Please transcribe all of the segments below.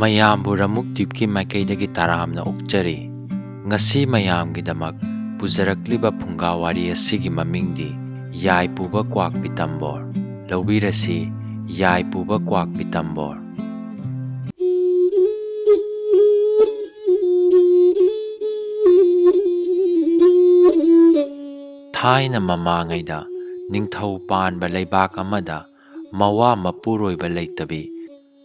ꯃꯌꯥꯝꯕꯨ ꯔꯃꯨꯛ ꯗ꯭ꯋꯤꯞꯀꯤ ꯃꯥꯏꯀꯩꯗꯒꯤ ꯇꯔꯥꯝꯅ ꯑꯣꯛꯆꯔꯤ꯫ ꯉꯁꯤ ꯃꯌꯥꯝꯒꯤꯗꯃꯛ ꯄꯨꯖꯔꯛꯂꯤꯕ ꯐꯨꯡꯒꯥꯋꯥꯔꯤ ꯑꯁꯤꯒꯤ ꯃꯃꯤꯡꯗꯤ ꯌꯥꯏꯄꯨꯕ ꯀ꯭ꯋꯥꯛ ꯄꯤꯇꯝꯕꯣꯔ꯫ ꯂꯧꯕꯤꯔꯁꯤ ꯌꯥꯏꯄꯨꯕ ꯀ꯭ꯋꯥꯛ ꯄꯤꯇꯝꯕꯣꯔ꯫ ꯊꯥꯏꯅ ꯃꯃꯥꯡꯉꯩꯗ ꯅꯤꯡꯊꯧ ꯄꯥꯟꯕ ꯂꯩꯕꯥꯛ ꯑꯃꯗ ꯃꯋꯥ ꯃꯄꯨꯔꯣꯏꯕ ꯂꯩꯇꯕꯤ,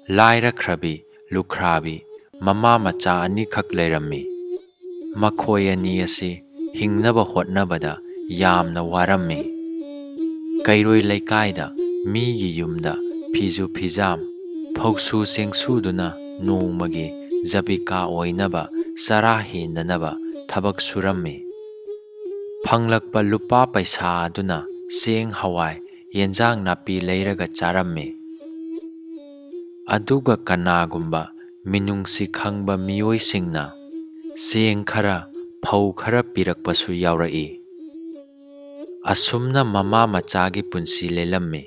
ꯂꯥꯏꯔꯈ꯭ꯔꯕꯤ ꯂꯨꯈ꯭ꯔꯥꯕꯤ ꯃꯃꯥ ꯃꯆꯥ ꯑꯅꯤꯈꯛ ꯂꯩꯔꯝꯃꯤ꯫ ꯃꯈꯣꯏ ꯑꯅꯤ ꯑꯁꯤ ꯍꯤꯡꯅꯕ ꯍꯣꯠꯅꯕꯗ ꯌꯥꯝꯅ ꯋꯥꯔꯝꯃꯤ꯫ ꯀꯩꯔꯣꯏ ꯂꯩꯀꯥꯏꯗ ꯃꯤꯒꯤ ꯌꯨꯝꯗ ꯐꯤꯖꯨ ꯐꯤꯖꯥꯝ, ꯐꯧꯁꯨ ꯆꯦꯡꯁꯨꯗꯨꯅ ꯅꯣꯡꯃꯒꯤ ꯖꯕꯤꯀꯥ ꯑꯣꯏꯅꯕ ꯆꯔꯥ ꯍꯦꯟꯗꯅꯕ ꯊꯕꯛ ꯁꯨꯔꯝꯃꯤ꯫ ꯐꯪꯂꯛꯄ ꯂꯨꯄꯥ ꯄꯩꯁꯥ ꯑꯗꯨꯅ ꯆꯦꯡ ꯍꯋꯥꯏ ꯌꯦꯟꯖꯥꯡ ꯅꯥꯄꯤ ꯂꯩꯔꯒ ꯆꯥꯔꯝꯃꯤ꯫ ꯑꯗꯨꯒ ꯀꯅꯥꯒꯨꯝꯕ ꯃꯤꯅꯨꯡꯁꯤ ꯈꯪꯕ ꯃꯤꯑꯣꯏꯁꯤꯡꯅ ꯆꯦꯡ ꯈꯔ ꯐꯧ ꯈꯔ ꯄꯤꯔꯛꯄꯁꯨ ꯌꯥꯎꯔꯛꯏ꯫ ꯑꯁꯨꯝꯅ ꯃꯃꯥ ꯃꯆꯥꯒꯤ ꯄꯨꯟꯁꯤ ꯂꯦꯜꯂꯝꯃꯤ꯫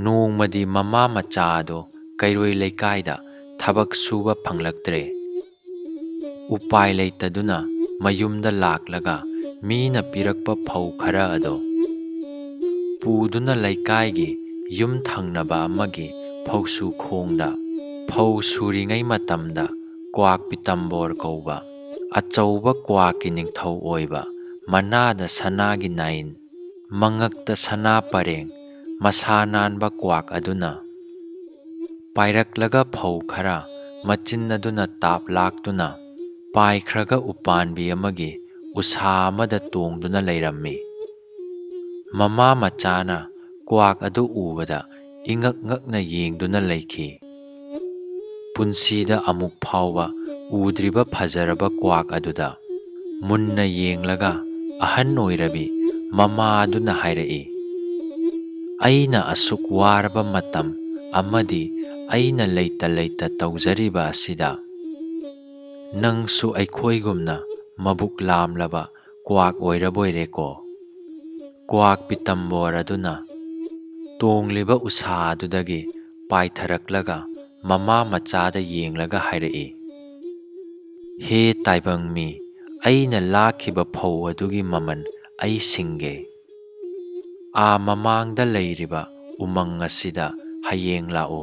ꯅꯣꯡꯃꯗꯤ ꯃꯃꯥ ꯃꯆꯥ ꯑꯗꯣ ꯀꯩꯔꯣꯏ ꯂꯩꯀꯥꯏꯗ ꯊꯕꯛ ꯁꯨꯕ ꯐꯪꯂꯛꯇ꯭ꯔꯦ꯫ ꯎꯄꯥꯏ ꯂꯩꯇꯗꯨꯅ ꯃꯌꯨꯝꯗ ꯂꯥꯛꯂꯒ ꯃꯤꯅ ꯄꯤꯔꯛꯄ ꯐꯧ ꯈꯔ ꯑꯗꯣ ꯄꯨꯗꯨꯅ ꯂꯩꯀꯥꯏꯒꯤ ꯌꯨꯝ ꯊꯪꯅꯕ ꯑꯃꯒꯤ ꯐꯧꯁꯨ ꯈꯣꯡꯗ ꯐꯧ ꯁꯨꯔꯤꯉꯩ ꯃꯇꯝꯗ ꯀ꯭ꯋꯥꯛ ꯄꯤꯇꯝꯕꯣꯔ ꯀꯧꯕ ꯑꯆꯧꯕ ꯀ꯭ꯋꯥꯛꯀꯤ ꯅꯤꯡꯊꯧ ꯑꯣꯏꯕ, ꯃꯅꯥꯗ ꯁꯅꯥꯒꯤ ꯅꯥꯏꯟ, ꯃꯉꯛꯇ ꯁꯅꯥ ꯄꯔꯦꯡ, ꯃꯁꯥ ꯅꯥꯟꯕ ꯀ꯭ꯋꯥꯛ ꯑꯗꯨꯅ ꯄꯥꯏꯔꯛꯂꯒ ꯐꯧ ꯈꯔ ꯃꯆꯤꯟ ꯑꯗꯨꯅ ꯇꯥꯞ ꯂꯥꯛꯇꯨꯅ ꯄꯥꯏꯈ꯭ꯔꯒ ꯎꯄꯥꯟꯕꯤ ꯑꯃꯒꯤ ꯎꯁꯥ ꯑꯃꯗ ꯇꯣꯡꯗꯨꯅ ꯂꯩꯔꯝꯃꯤ꯫ ꯃꯃꯥ ꯃꯆꯥꯅ ꯀ꯭ꯋꯥꯛ ꯑꯗꯨ ꯎꯕꯗ ꯏꯉꯛ ꯉꯛꯅ ꯌꯦꯡꯗꯨꯅ ꯂꯩꯈꯤ꯫ ꯄꯨꯟꯁꯤꯗ ꯑꯃꯨꯛ ꯐꯥꯎꯕ ꯎꯗ꯭ꯔꯤꯕ ꯐꯖꯔꯕ ꯀ꯭ꯋꯥꯛ ꯑꯗꯨꯗ ꯃꯨꯟꯅ ꯌꯦꯡꯂꯒ ꯑꯍꯟ ꯑꯣꯏꯔꯕꯤ ꯃꯃꯥ ꯑꯗꯨꯅ ꯍꯥꯏꯔꯛꯏ, "ꯑꯩꯅ ꯑꯁꯨꯛ ꯋꯥꯔꯕ ꯃꯇꯝ ꯑꯃꯗꯤ ꯑꯩꯅ ꯂꯩꯇ ꯂꯩꯇ ꯇꯧꯖꯔꯤꯕ ꯑꯁꯤꯗ ꯅꯪꯁꯨ ꯑꯩꯈꯣꯏꯒꯨꯝꯅ ꯃꯕꯨꯛ ꯂꯥꯝꯂꯕ ꯀ꯭ꯋꯥꯛ ꯑꯣꯏꯔꯕꯣꯏꯔꯦꯀꯣ?" ꯀ꯭ꯋꯥꯛ ꯄꯤꯇꯝꯕꯣꯔ ꯑꯗꯨꯅ ꯇꯣꯡꯂꯤꯕ ꯎꯁꯥ ꯑꯗꯨꯗꯒꯤ ꯄꯥꯏꯊꯔꯛꯂꯒ ꯃꯃꯥ ꯃꯆꯥꯗ ꯌꯦꯡꯂꯒ ꯍꯥꯏꯔꯛꯏ, "ꯍꯦ ꯇꯥꯏꯕꯪ ꯃꯤ, ꯑꯩꯅ ꯂꯥꯛꯈꯤꯕ ꯐꯧ ꯑꯗꯨꯒꯤ ꯃꯃꯜ ꯑꯩ ꯁꯤꯡꯒꯦ꯫ ꯃꯃꯥꯡꯗ ꯂꯩꯔꯤꯕ ꯎꯃꯪ ꯑꯁꯤꯗ ꯍꯌꯦꯡ ꯂꯥꯛꯎ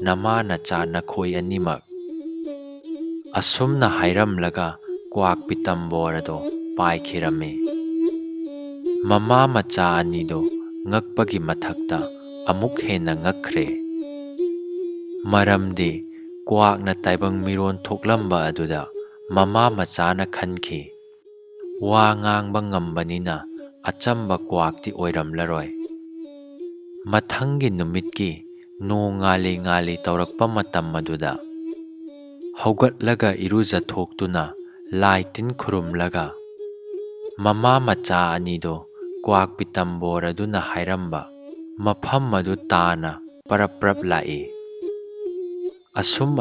ꯅꯃꯥ ꯅꯆꯥ ꯅꯈꯣꯏ ꯑꯅꯤꯃꯛ." ꯑꯁꯨꯝꯅ ꯍꯥꯏꯔꯝꯂꯒ ꯀ꯭ꯋꯥꯛ ꯄꯤꯇꯝꯕꯣꯔ ꯑꯗꯣ ꯄꯥꯏꯈꯤꯔꯝꯃꯤ꯫ ꯃꯃꯥ ꯃꯆꯥ ꯑꯅꯤꯗꯣ ꯉꯛꯄꯒꯤ ꯃꯊꯛꯇ ꯑꯃꯨꯛ ꯍꯦꯟꯅ ꯉꯛꯈ꯭ꯔꯦ꯫ ꯃꯔꯝꯗꯤ ꯀ꯭ꯋꯥꯛꯅ ꯇꯥꯏꯕꯪ ꯃꯤꯔꯣꯟ ꯊꯣꯛꯂꯝꯕ ꯑꯗꯨꯗ ꯃꯃꯥ ꯃꯆꯥꯅ ꯈꯟꯈꯤ, ꯋꯥ ꯉꯥꯡꯕ ꯉꯝꯕꯅꯤꯅ ꯑꯆꯝꯕ ꯀ꯭ꯋꯥꯛꯇꯤ ꯑꯣꯏꯔꯝꯂꯔꯣꯏ꯫ ꯃꯊꯪꯒꯤ ꯅꯨꯃꯤꯠꯀꯤ ꯅꯣꯡ ꯉꯥꯜꯂꯤ ꯉꯥꯜꯂꯤ ꯇꯧꯔꯛꯄ ꯃꯇꯝ ꯑꯗꯨꯗ ꯍꯧꯒꯠꯂꯒ ꯏꯔꯨꯖꯊꯣꯛꯇꯨꯅ ꯂꯥꯏ ꯇꯤꯟ ꯈꯨꯔꯨꯝꯂꯒ ꯃꯃꯥ ꯃꯆꯥ ꯑꯅꯤꯗꯣ ꯀ꯭ꯋꯥꯛ ꯄꯤꯇꯝꯕꯣꯔ ꯑꯗꯨꯅ ꯍꯥꯏꯔꯝꯕ ꯃꯐꯝ ꯑꯗꯨ ꯇꯥꯅ ꯄꯔꯞ ꯄꯔꯞ ꯂꯥꯛꯏ꯫ ꯑꯁꯨꯝ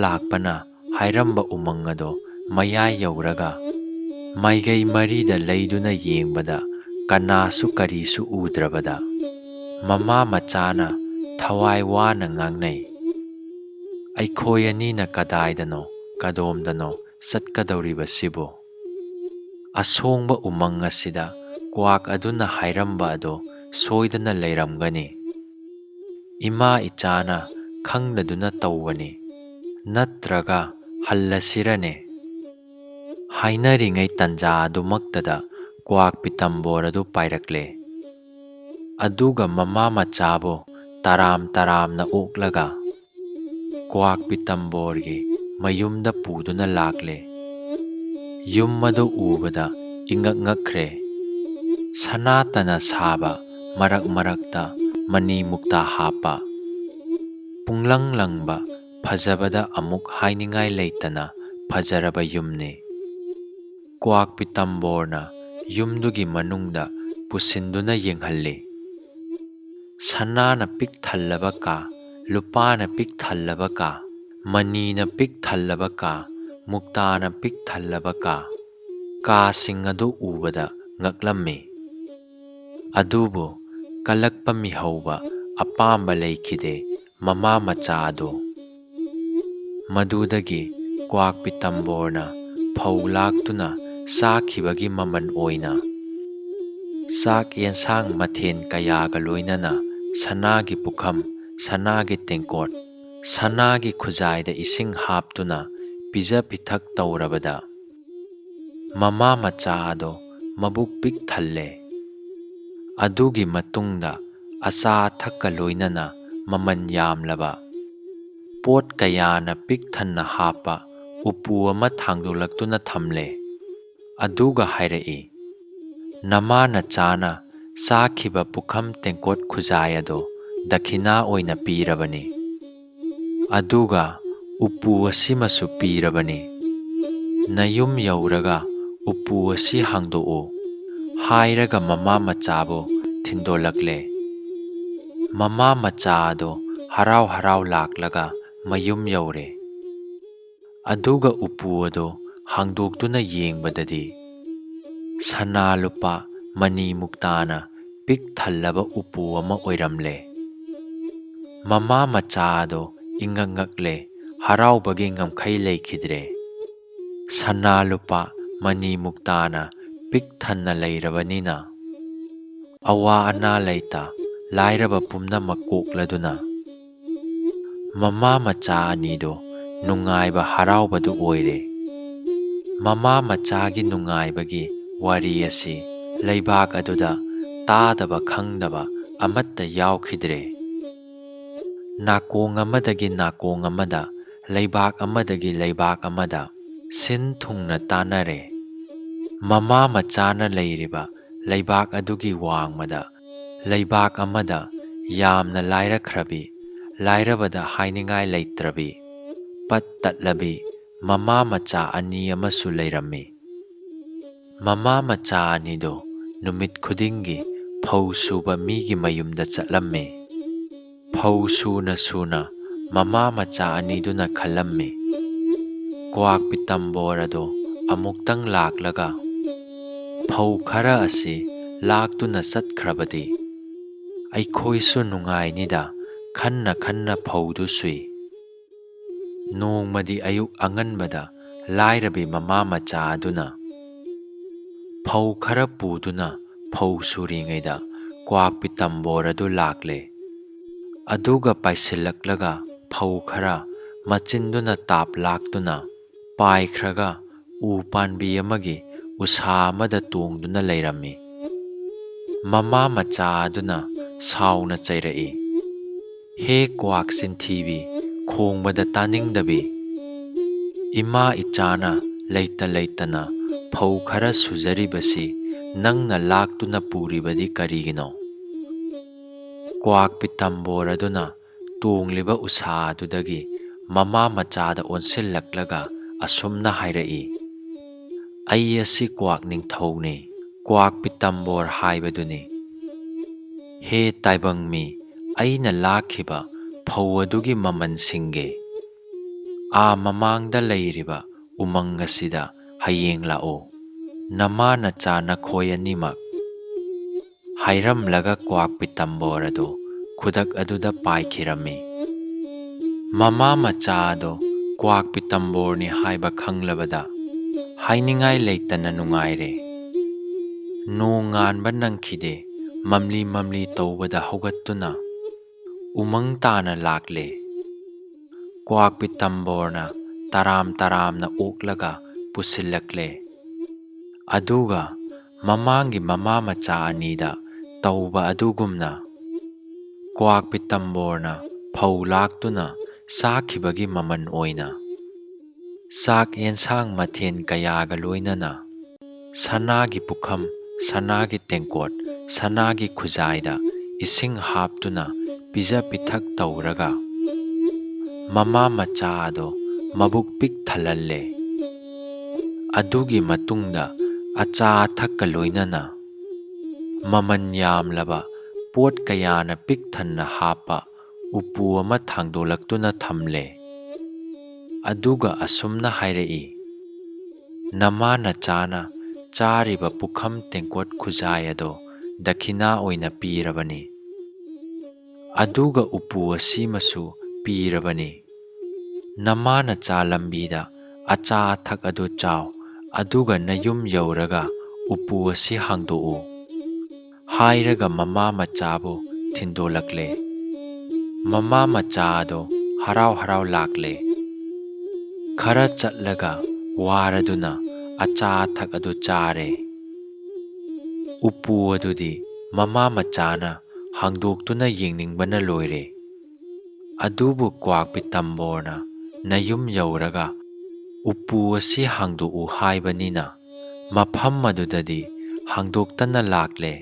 ꯂꯥꯛꯄꯅ ꯍꯥꯏꯔꯝꯕ ꯎꯃꯪ ꯑꯗꯣ ꯃꯌꯥꯏ ꯌꯧꯔꯒ ꯃꯥꯏꯒꯩ ꯃꯔꯤꯗ ꯂꯩꯗꯨꯅ ꯌꯦꯡꯕꯗ ꯀꯅꯥꯁꯨ ꯀꯔꯤꯁꯨ ꯎꯗ꯭ꯔꯕꯗ ꯃꯃꯥ ꯃꯆꯥꯅ ꯊꯋꯥꯏ ꯋꯥꯅ ꯉꯥꯡꯅꯩ, "ꯑꯩꯈꯣꯏ ꯑꯅꯤꯅ ꯀꯗꯥꯏꯗꯅꯣ ꯀꯗꯣꯝꯗꯅꯣ ꯆꯠꯀꯗꯧꯔꯤꯕꯁꯤꯕꯨ? ꯑꯁꯣꯡꯕ ꯎꯃꯪ ꯑꯁꯤꯗ ꯀ꯭ꯋꯥꯛ ꯑꯗꯨꯅ ꯍꯥꯏꯔꯝꯕ ꯑꯗꯣ ꯁꯣꯏꯗꯅ ꯂꯩꯔꯝꯒꯅꯤ꯫ ꯏꯃꯥ ꯏꯆꯥꯅ ꯈꯪꯗꯗꯨꯅ ꯇꯧꯕꯅꯤ, ꯅꯠꯇ꯭ꯔꯒ ꯍꯜꯂꯁꯤꯔꯅꯦ?" ꯍꯥꯏꯅꯔꯤꯉꯩ ꯇꯟꯖꯥ ꯑꯗꯨꯃꯛꯇꯗ ꯀ꯭ꯋꯥꯛ ꯄꯤꯇꯝꯕꯣꯔ ꯑꯗꯨ ꯄꯥꯏꯔꯛꯂꯦ꯫ ꯑꯗꯨꯒ ꯃꯃꯥ ꯃꯆꯥꯕꯨ ꯇꯔꯥꯝ ꯇꯔꯥꯝꯅ ꯑꯣꯛꯂꯒ ꯀ꯭ꯋꯥꯛ ꯄꯤꯇꯝꯕꯣꯔꯒꯤ ꯃꯌꯨꯝꯗ ꯄꯨꯗꯨꯅ ꯂꯥꯛꯂꯦ꯫ ꯌꯨꯝ ꯑꯗꯨ ꯎꯕꯗ ꯏꯉꯛ ꯉꯛꯈ꯭ꯔꯦ꯫ ꯁꯅꯥꯇꯅ ꯁꯥꯕ, ꯃꯔꯛ ꯃꯔꯛꯇ ꯃꯅꯤ ꯃꯨꯛꯇꯥ ꯍꯥꯞꯄ, ꯄꯨꯡꯂꯪ ꯂꯪꯕ, ꯐꯖꯕꯗ ꯑꯃꯨꯛ ꯍꯥꯏꯅꯤꯡꯉꯥꯏ ꯂꯩꯇꯅ ꯐꯖꯔꯕ ꯌꯨꯝꯅꯤ꯫ ꯀ꯭ꯋꯥꯛ ꯄꯤꯇꯝꯕꯣꯔꯅ ꯌꯨꯝꯗꯨꯒꯤ ꯃꯅꯨꯡꯗ ꯄꯨꯁꯤꯟꯗꯨꯅ ꯌꯦꯡꯍꯜꯂꯤ꯫ ꯁꯅꯥꯅ ꯄꯤꯛ ꯊꯜꯂꯕ ꯀꯥ, ꯂꯨꯄꯥꯅ ꯄꯤꯛ ꯊꯜꯂꯕ ꯀꯥ, ꯃꯅꯤꯅ ꯄꯤꯛ ꯊꯜꯂꯕ ꯀꯥ, ꯃꯨꯛꯇꯥꯅ ꯄꯤꯛ ꯊꯜꯂꯕ ꯀꯥ, ꯀꯥꯁꯤꯡ ꯑꯗꯨ ꯎꯕꯗ ꯉꯛꯂꯝꯃꯤ꯫ ꯑꯗꯨꯕꯨ ꯀꯜꯂꯛꯄ ꯃꯤꯍꯧꯕ ꯑꯄꯥꯝꯕ ꯂꯩꯈꯤꯗꯦ ꯃꯃꯥ ꯃꯆꯥ ꯑꯗꯣ꯫ ꯃꯗꯨꯗꯒꯤ ꯀ꯭ꯋꯥꯛ ꯄꯤꯇꯝꯕꯣꯔꯅ ꯐꯧ ꯂꯥꯛꯇꯨꯅ ꯆꯥꯈꯤꯕꯒꯤ ꯃꯃꯜ ꯑꯣꯏꯅ ꯆꯥꯛ ꯌꯦꯟꯁꯥꯡ ꯃꯊꯦꯜ ꯀꯌꯥꯒ ꯂꯣꯏꯅꯅ ꯁꯅꯥꯒꯤ ꯄꯨꯈꯝ, ꯁꯅꯥꯒꯤ ꯇꯦꯡꯀꯣꯠ, ꯁꯅꯥꯒꯤ ꯈꯨꯖꯥꯏꯗ ꯏꯁꯤꯡ ꯍꯥꯞꯇꯨꯅ ꯄꯤꯖ ꯄꯤꯊꯛ ꯇꯧꯔꯕꯗ ꯃꯃꯥ ꯃꯆꯥ ꯑꯗꯣ ꯃꯕꯨꯛ ꯄꯤꯛ ꯊꯜꯂꯦ꯫ ꯑꯗꯨꯒꯤ ꯃꯇꯨꯡꯗ ꯑꯆꯥ ꯑꯊꯛꯀ ꯂꯣꯏꯅꯅ ꯃꯃꯜ ꯌꯥꯝꯂꯕ ꯄꯣꯠ ꯀꯌꯥꯅ ꯄꯤꯛ ꯊꯟꯅ ꯍꯥꯞꯄ ꯎꯄꯨ ꯑꯃ ꯊꯥꯡꯗꯣꯛꯂꯛꯇꯨꯅ ꯊꯝꯂꯦ꯫ ꯑꯗꯨꯒ ꯍꯥꯏꯔꯛꯏ, ꯅꯃꯥ ꯅꯆꯥꯅ ꯆꯥꯈꯤꯕ ꯄꯨꯈꯝ ꯇꯦꯡꯀꯣꯠ ꯈꯨꯖꯥꯏ ꯑꯗꯣ ꯗꯈꯤꯅꯥ ꯑꯣꯏꯅ ꯄꯤꯔꯕꯅꯤ꯫ ꯑꯗꯨꯒ ꯎꯄꯨ ꯑꯁꯤꯃꯁꯨ ꯄꯤꯔꯕꯅꯤ꯫ ꯅꯌꯨꯝ ꯌꯧꯔꯒ ꯎꯄꯨ ꯑꯁꯤ ꯍꯥꯡꯗꯣꯛꯎ ꯍꯥꯏꯔꯒ ꯃꯃꯥ ꯃꯆꯥꯕꯨ ꯊꯤꯟꯗꯣꯛꯂꯛꯂꯦ꯫ ꯃꯃꯥ ꯃꯆꯥ ꯑꯗꯣ ꯍꯔꯥꯎ ꯍꯔꯥꯎ ꯂꯥꯛꯂꯒ ꯃꯌꯨꯝ ꯌꯧꯔꯦ꯫ ꯑꯗꯨꯒ ꯎꯄꯨ ꯑꯗꯣ ꯍꯥꯡꯗꯣꯛꯇꯨꯅ ꯌꯦꯡꯕꯗꯗꯤ ꯁꯅꯥ ꯂꯨꯄꯥ ꯃꯅꯤ ꯃꯨꯛꯇꯥꯅ ꯄꯤꯛ ꯊꯜꯂꯕ ꯎꯄꯨ ꯑꯃ ꯑꯣꯏꯔꯝꯂꯦ꯫ ꯃꯃꯥ ꯃꯆꯥ ꯑꯗꯣ ꯏꯉꯛ ꯉꯛꯂꯦ, ꯍꯔꯥꯎꯕꯒꯤ ꯉꯝꯈꯩ ꯂꯩꯈꯤꯗ꯭ꯔꯦ꯫ ꯁꯅꯥ ꯂꯨꯄꯥ ꯃꯅꯤ ꯃꯨꯛꯇꯥꯅ ꯄꯤꯛ ꯊꯟꯅ ꯂꯩꯔꯕꯅꯤꯅ ꯑꯋꯥ ꯑꯅꯥ ꯂꯩꯇ ꯂꯥꯏꯔꯕ ꯄꯨꯝꯅꯃꯛ ꯀꯣꯛꯂꯗꯨꯅ ꯃꯃꯥ ꯃꯆꯥ ꯑꯅꯤꯗꯣ ꯅꯨꯡꯉꯥꯏꯕ ꯍꯔꯥꯎꯕꯗꯨ ꯑꯣꯏꯔꯦ꯫ ꯃꯃꯥ ꯃꯆꯥꯒꯤ ꯅꯨꯡꯉꯥꯏꯕꯒꯤ ꯋꯥꯔꯤ ꯑꯁꯤ ꯂꯩꯕꯥꯛ ꯑꯗꯨꯗ ꯇꯥꯗꯕ ꯈꯪꯗꯕ ꯑꯃꯠꯇ ꯌꯥꯎꯈꯤꯗ꯭ꯔꯦ꯫ ꯅꯥꯀꯣꯡ ꯑꯃꯗꯒꯤ ꯅꯥꯀꯣꯡ ꯑꯃꯗ, ꯂꯩꯕꯥꯛ ꯑꯃꯗꯒꯤ ꯂꯩꯕꯥꯛ ꯑꯃꯗ ꯁꯤꯟ ꯊꯨꯡꯅ ꯇꯥꯟꯅꯔꯦ꯫ ꯃꯃꯥ ꯃꯆꯥꯅ ꯂꯩꯔꯤꯕ ꯂꯩꯕꯥꯛ ꯑꯗꯨꯒꯤ ꯋꯥꯡꯃꯗ ꯂꯩꯕꯥꯛ ꯑꯃꯗ ꯌꯥꯝꯅ ꯂꯥꯏꯔꯈ꯭ꯔꯕꯤ, ꯂꯥꯏꯔꯕꯗ ꯍꯥꯏꯅꯤꯡꯉꯥꯏ ꯂꯩꯇ꯭ꯔꯕꯤ, ꯄꯠ ꯇꯠꯂꯕꯤ ꯃꯃꯥ ꯃꯆꯥ ꯑꯅꯤ ꯑꯃꯁꯨ ꯂꯩꯔꯝꯃꯤ꯫ ꯃꯃꯥ ꯃꯆꯥ ꯑꯅꯤꯗꯣ ꯅꯨꯃꯤꯠ ꯈꯨꯗꯤꯡꯒꯤ ꯐꯧ ꯁꯨꯕ ꯃꯤꯒꯤ ꯃꯌꯨꯝꯗ ꯆꯠꯂꯝꯃꯤ꯫ ꯐꯧ ꯁꯨꯅ ꯁꯨꯅ ꯃꯃꯥ ꯃꯆꯥ ꯑꯅꯤꯗꯨꯅ ꯈꯜꯂꯝꯃꯤ, ꯀ꯭ꯋꯥꯛ ꯄꯤꯇꯝꯕꯣꯔ ꯑꯗꯣ ꯑꯃꯨꯛꯇꯪ ꯂꯥꯛꯂꯒ ꯐꯧ ꯈꯔ ꯑꯁꯤ ꯂꯥꯛꯇꯨꯅ ꯆꯠꯈ꯭ꯔꯕꯗꯤ ꯑꯩꯈꯣꯏꯁꯨ ꯅꯨꯡꯉꯥꯏꯅꯤꯗ ꯈꯟꯅ ꯈꯟꯅ ꯐꯧꯗꯨ ꯁꯨꯏ꯫ ꯅꯣꯡꯃꯗꯤ ꯑꯌꯨꯛ ꯑꯉꯟꯕꯗ ꯂꯥꯏꯔꯕꯤ ꯃꯃꯥ ꯃꯆꯥ ꯑꯗꯨꯅ ꯐꯧ ꯈꯔ ꯄꯨꯗꯨꯅ ꯐꯧ ꯁꯨꯔꯤꯉꯩꯗ ꯀ꯭ꯋꯥꯛ ꯄꯤꯇꯝꯕꯣꯔ ꯑꯗꯨ ꯂꯥꯛꯂꯦ꯫ ꯑꯗꯨꯒ ꯄꯥꯏꯁꯤꯜꯂꯛꯂꯒ ꯐꯧ ꯈꯔ ꯃꯆꯤꯟꯗꯨꯅ ꯇꯥꯞ ꯂꯥꯛꯇꯨꯅ ꯄꯥꯏꯈ꯭ꯔꯒ ꯎ ꯄꯥꯟꯕꯤ ꯑꯃꯒꯤ ꯎꯁꯥ ꯑꯃꯗ ꯇꯣꯡꯗꯨꯅ ꯂꯩꯔꯝꯃꯤ꯫ ꯃꯃꯥ ꯃꯆꯥ ꯑꯗꯨꯅ ꯁꯥꯎꯅ ꯆꯩꯔꯛꯏ, ꯍꯦ ꯀ꯭ꯋꯥꯛ ꯆꯤꯟꯊꯤꯕꯤ, ꯈꯣꯡꯕꯗ ꯇꯥꯅꯤꯡꯗꯕꯤ, ꯏꯃꯥ ꯏꯆꯥꯅ ꯂꯩꯇ ꯂꯩꯇꯅ ꯐꯧ ꯈꯔ ꯁꯨꯖꯔꯤꯕꯁꯤ ꯅꯪꯅ ꯂꯥꯛꯇꯨꯅ ꯄꯨꯔꯤꯕꯗꯤ ꯀꯔꯤꯒꯤꯅꯣ? ꯀ꯭ꯋꯥꯛ ꯄꯤꯇꯝꯕꯣꯔ ꯑꯗꯨꯅ ꯇꯣꯡꯂꯤꯕ ꯎꯁꯥ ꯑꯗꯨꯗꯒꯤ ꯃꯃꯥ ꯃꯆꯥꯗ ꯑꯣꯟꯁꯤꯜꯂꯛꯂꯒ ꯑꯁꯨꯝꯅ ꯍꯥꯏꯔꯛꯏ, ꯑꯩ ꯑꯁꯤ ꯀ꯭ꯋꯥꯛ ꯅꯤꯡꯊꯧꯅꯤ, ꯀ꯭ꯋꯥꯛ ꯄꯤꯇꯝꯕꯣꯔ ꯍꯥꯏꯕꯗꯨꯅꯤ꯫ ꯍꯦ ꯇꯥꯏꯕꯪ ꯃꯤ, ꯑꯩꯅ ꯂꯥꯛꯈꯤꯕ ꯐꯧ ꯑꯗꯨꯒꯤ ꯃꯃꯜ ꯁꯤꯡꯒꯦ꯫ ꯃꯃꯥꯡꯗ ꯂꯩꯔꯤꯕ ꯎꯃꯪ ꯑꯁꯤꯗ ꯍꯌꯦꯡ ꯂꯥꯛꯑꯣ, ꯅꯃꯥ ꯅꯆꯥ ꯅꯈꯣꯏ ꯑꯅꯤꯃꯛ꯫ ꯍꯥꯏꯔꯝꯂꯒ ꯀ꯭ꯋꯥꯛ ꯄꯤꯇꯝꯕꯣꯔ ꯑꯗꯣ ꯈꯨꯗꯛ ꯑꯗꯨꯗ ꯄꯥꯏꯈꯤꯔꯝꯃꯤ꯫ ꯃꯃꯥ ꯃꯆꯥ ꯑꯗꯣ ꯀ꯭ꯋꯥꯛ ꯄꯤꯇꯝꯕꯣꯔꯅꯤ ꯍꯥꯏꯕ ꯈꯪꯂꯕꯗ ꯍꯥꯏꯅꯤꯡꯉꯥꯏ ꯂꯩꯇꯅ ꯅꯨꯡꯉꯥꯏꯔꯦ꯫ ꯅꯣꯡ ꯉꯥꯟꯕ ꯅꯪꯈꯤꯗꯦ, ꯃꯝꯂꯤ ꯃꯝꯂꯤ ꯇꯧꯕꯗ ꯍꯧꯒꯠꯇꯨꯅ ꯎꯃꯪ ꯇꯥꯅ ꯂꯥꯛꯂꯦ꯫ ꯀ꯭ꯋꯥꯛ ꯄꯤꯇꯝꯕꯣꯔꯅ ꯇꯔꯥꯝ ꯇꯔꯥꯝꯅ ꯑꯣꯛꯂꯒ ꯄꯨꯁꯤꯜꯂꯛꯂꯦ꯫ ꯑꯗꯨꯒ ꯃꯃꯥꯡꯒꯤ ꯃꯃꯥ ꯃꯆꯥ ꯑꯅꯤꯗ ꯇꯧꯕ ꯑꯗꯨꯒꯨꯝꯅ ꯀ꯭ꯋꯥꯛ ꯄꯤꯇꯝꯕꯣꯔꯅ ꯐꯧ ꯂꯥꯛꯇꯨꯅ ꯆꯥꯈꯤꯕꯒꯤ ꯃꯃꯜ ꯑꯣꯏꯅ ꯆꯥꯛ ꯌꯦꯟꯁꯥꯡ ꯃꯊꯦꯜ ꯀꯌꯥꯒ ꯂꯣꯏꯅꯅ ꯁꯅꯥꯒꯤ ꯄꯨꯈꯝ, ꯁꯅꯥꯒꯤ ꯇꯦꯡꯀꯣꯠ, ꯁꯅꯥꯒꯤ ꯈꯨꯖꯥꯏꯗ ꯏꯁꯤꯡ ꯍꯥꯞꯇꯨꯅ ꯄꯤꯖ ꯄꯤꯊꯛ ꯇꯧꯔꯒ ꯃꯃꯥ ꯃꯆꯥ ꯑꯗꯣ ꯃꯕꯨꯛ ꯄꯤꯛ ꯊꯜꯍꯜꯂꯦ꯫ ꯑꯗꯨꯒꯤ ꯃꯇꯨꯡꯗ ꯑꯆꯥ ꯑꯊꯛꯀ ꯂꯣꯏꯅꯅ ꯃꯃꯜ ꯌꯥꯝꯂꯕ ꯄꯣꯠ ꯀꯌꯥꯅ ꯄꯤꯛ ꯊꯟꯅ ꯍꯥꯞꯄ ꯎꯄꯨ ꯑꯃ ꯊꯥꯡꯗꯣꯛꯂꯛꯇꯨꯅ ꯊꯝꯂꯦ꯫ ꯑꯗꯨꯒ ꯑꯁꯨꯝꯅ ꯍꯥꯏꯔꯛꯏ, ꯅꯃꯥ ꯅꯆꯥꯅ ꯆꯥꯔꯤꯕ ꯄꯨꯈꯝ ꯇꯦꯡꯀꯣꯠ ꯈꯨꯖꯥꯏ ꯑꯗꯣ ꯗꯈꯤꯅꯥ ꯑꯣꯏꯅ ꯅꯃꯥꯅꯆꯥ ꯂꯝꯕꯤꯗ ꯑꯆꯥ ꯑꯊꯛ ꯑꯗꯨ ꯆꯥꯎ, ꯑꯗꯨꯒ ꯅꯌꯨꯝ ꯌꯧꯔꯒ ꯎꯄꯨ ꯑꯁꯤ ꯍꯥꯡꯗꯣꯛꯎ ꯍꯥꯏꯔꯒ ꯃꯃꯥ ꯃꯆꯥꯕꯨ ꯊꯤꯟꯗꯣꯛꯂꯛꯂꯦ꯫ ꯃꯃꯥ ꯃꯆꯥ ꯑꯗꯣ ꯍꯔꯥꯎ ꯍꯔꯥꯎ ꯂꯥꯛꯂꯦ꯫ ꯈꯔ ꯆꯠꯂꯒ ꯋꯥꯔꯗꯨꯅ ꯑꯆꯥ ꯑꯊꯛ ꯑꯗꯨ ꯆꯥꯔꯦ꯫ ꯎꯄꯨ ꯑꯗꯨꯗꯤ ꯃꯃꯥ ꯃꯆꯥꯅ ꯍꯥꯡꯗꯣꯛꯇꯨꯅ ꯌꯦꯡꯅꯤꯡꯕꯅ ꯂꯣꯏꯔꯦ꯫ ꯑꯗꯨꯕꯨ ꯀ꯭ꯋꯥꯛ ꯄꯤꯇꯝꯕꯔꯅ ꯅꯌꯨꯝ ꯌꯧꯔꯒ ꯎꯄꯨ ꯑꯁꯤ ꯍꯥꯡꯗꯣꯛꯎ ꯍꯥꯏꯕꯅꯤꯅ ꯃꯐꯝ ꯑꯗꯨꯗꯗꯤ ꯍꯥꯡꯗꯣꯛꯇꯅ ꯂꯥꯛꯂꯦ꯫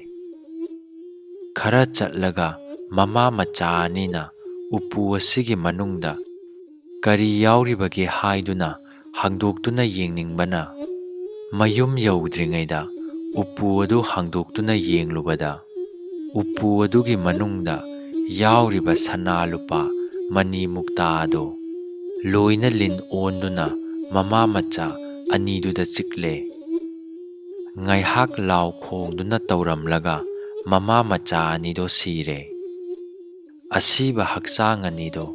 ꯈꯔ ꯆꯠꯂꯒ ꯃꯃꯥ ꯃꯆꯥ ꯑꯅꯤꯅ ꯎꯄꯨ ꯑꯁꯤꯒꯤ ꯃꯅꯨꯡꯗ ꯀꯔꯤ ꯌꯥꯎꯔꯤꯕꯒꯦ ꯍꯥꯏꯗꯨꯅ ꯍꯥꯡꯗꯣꯛꯇꯨꯅ ꯌꯦꯡꯅꯤꯡꯕꯅ ꯃꯌꯨꯝ ꯌꯧꯗ꯭ꯔꯤꯉꯩꯗ ꯎꯄꯨ ꯑꯗꯨ ꯍꯥꯡꯗꯣꯛꯇꯨꯅ ꯌꯦꯡꯂꯨꯕꯗ ꯎꯄꯨ ꯑꯗꯨꯒꯤ ꯃꯅꯨꯡꯗ ꯌꯥꯎꯔꯤꯕ ꯁꯅꯥ ꯂꯨꯄꯥ ꯃꯅꯤ ꯃꯨꯛꯇꯥ ꯑꯗꯨ ꯂꯣꯏꯅ ꯂꯤꯟ ꯑꯣꯟꯗꯨꯅ ꯃꯃꯥ ꯃꯆꯥ ꯑꯅꯤꯗꯨꯗ ꯆꯤꯛꯂꯦ꯫ ꯉꯥꯏꯍꯥꯛ ꯂꯥꯎ ꯈꯣꯡꯗꯨꯅ ꯇꯧꯔꯝꯂꯒ ꯃꯃꯥ ꯃꯆꯥ ꯑꯅꯤꯗꯣ ꯁꯤꯔꯦ꯫ ꯑꯁꯤꯕ ꯍꯛꯆꯥꯡ ꯑꯅꯤꯗꯣ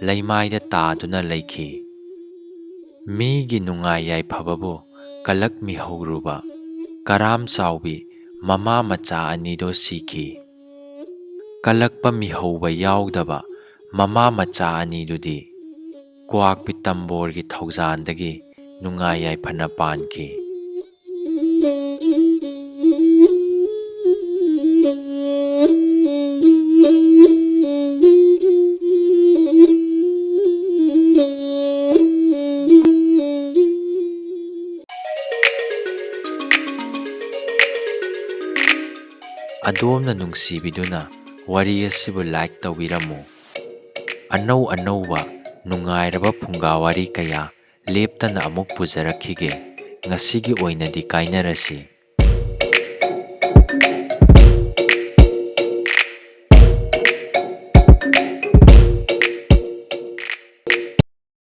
ꯂꯩꯃꯥꯏꯗ ꯇꯥꯗꯨꯅ ꯂꯩꯈꯤ꯫ ꯃꯤꯒꯤ ꯅꯨꯡꯉꯥꯏ ꯌꯥꯏꯐꯕꯕꯨ ꯀꯂꯛ ꯃꯤꯍꯧꯔꯨꯕ ꯀꯔꯥꯝ ꯆꯥꯎꯕꯤ ꯃꯃꯥ ꯃꯆꯥ ꯑꯅꯤꯗꯣ ꯁꯤꯈꯤ꯫ ꯀꯜꯂꯛꯄ ꯃꯤꯍꯧꯕ ꯌꯥꯎꯗꯕ ꯃꯃꯥ ꯃꯆꯥ ꯑꯅꯤꯗꯨꯗꯤ ꯀ꯭ꯋꯥꯛ ꯄꯤꯇꯝꯕꯔꯒꯤ ꯊꯧꯖꯥꯟꯗꯒꯤ ꯅꯨꯡꯉꯥꯏ ꯌꯥꯏꯐꯅ ꯄꯥꯟꯈꯤ꯫ ꯑꯗꯣꯝꯅ ꯅꯨꯡꯁꯤꯕꯤꯗꯨꯅ ꯋꯥꯔꯤ ꯑꯁꯤꯕꯨ ꯂꯥꯏꯛ ꯇꯧꯕꯤꯔꯝꯃꯨ꯫ ꯑꯅꯧ ꯑꯅꯧꯕ ꯅꯨꯡꯉꯥꯏꯔꯕ ꯐꯨꯡꯒꯥꯋꯥꯔꯤ ꯀꯌꯥ ꯂꯦꯞꯇꯅ ꯑꯃꯨꯛ ꯄꯨꯖꯔꯛꯈꯤꯒꯦ꯫ ꯉꯁꯤꯒꯤ ꯑꯣꯏꯅꯗꯤ ꯀꯥꯏꯅꯔꯁꯤ꯫